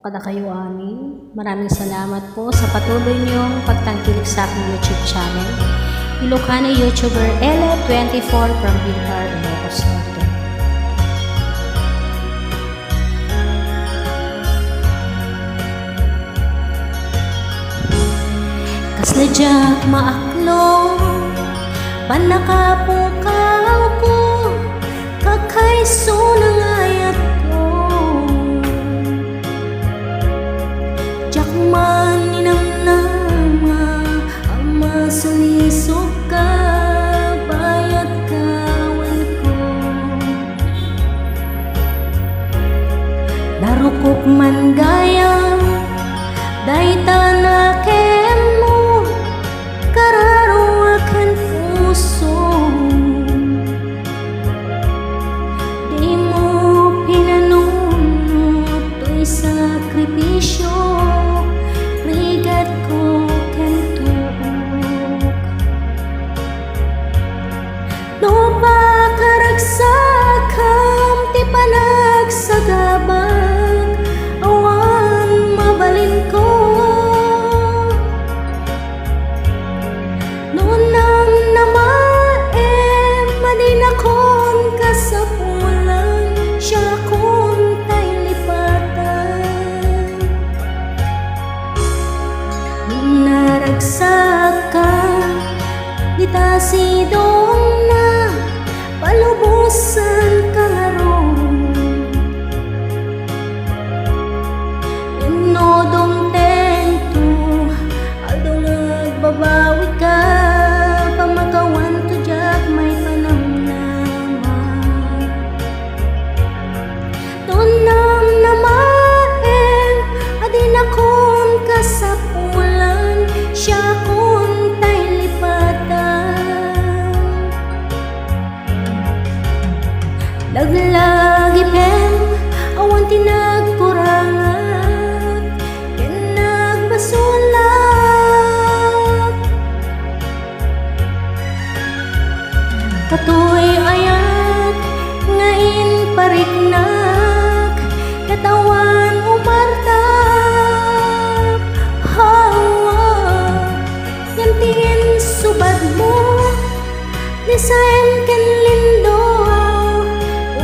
kada kayo amin. Maraming salamat po sa patuloy niyong pagtangkilik sa aking YouTube channel. Ilocano YouTuber Ella24 from Bintar, Ilocos Norte. Kasladyak maaklo, panakapukaw ko, kakaiso ng ayat ko. Diyak man ninamnama, ama sulisok ka, bayat kawan ko. Narukop man gayang, day tanakem mo, kararo akan puso. Di mo pinanunod to'y sakripisyo, rigat ko kentuok. No pagkaragsakam ti panagsagabag, awan mabalin ko. Noon nang namaem, madinakon kasapulan, siya kon tay lipatan. Nung naragsak ka, ditasidong na, palubusan kang aron. Inodong tento, aldong nagbabawi ka, pamakawan to diyak may panamnaman. Doon nang namaen, adin akon kasapulan, siya kon tay lipatan. Laglagi pem, awan tinagkurangan, ken nagbasulat. Katoy ayat, ngain pariknak, katawan umartap. Hawa, yan tingin subad mo, nisayan ken lindo,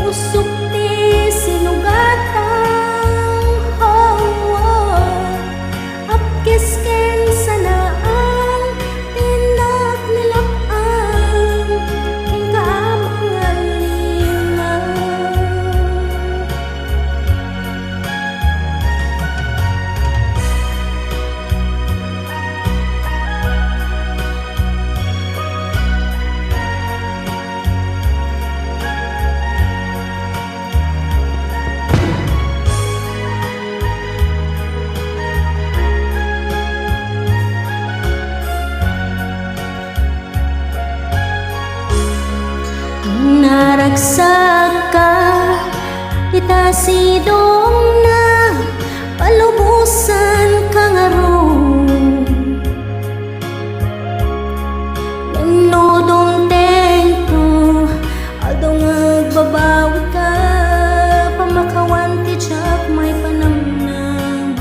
usok ti sinugatang. Hawa, apkis ken sanaan, tinak nilapang, ken kaamangan linang. Naragsak ka, itasidong na, palubusan kang aron. Nodong tento, aldong nagbabawi ka, pamakawan ti diyak may panamnaman.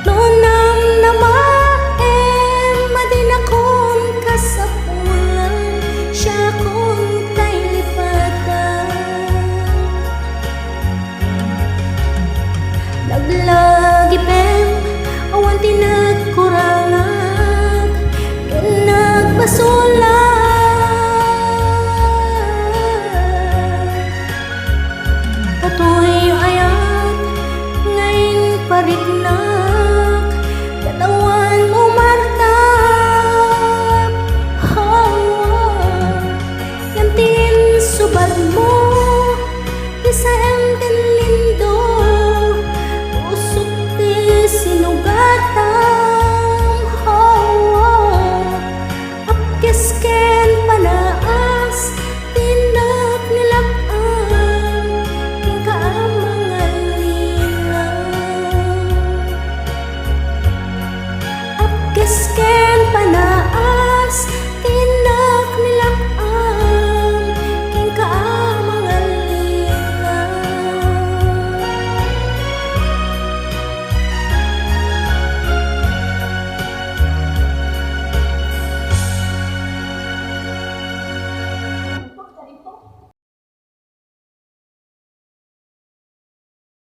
Noon nang namaem, madinakon kasapulan, siya kon tay lipatan. Laglagi pem, awan tinagkurangan, ken nagbasulat. Katoy ayat, ngain pariknak, katawan umartap. Hawa, yan tingin subad mo, isaem ken lindo, usok ti sinugatang. Hawa, apkis ken panaas, tinak nilapang, ken kaamangan linang.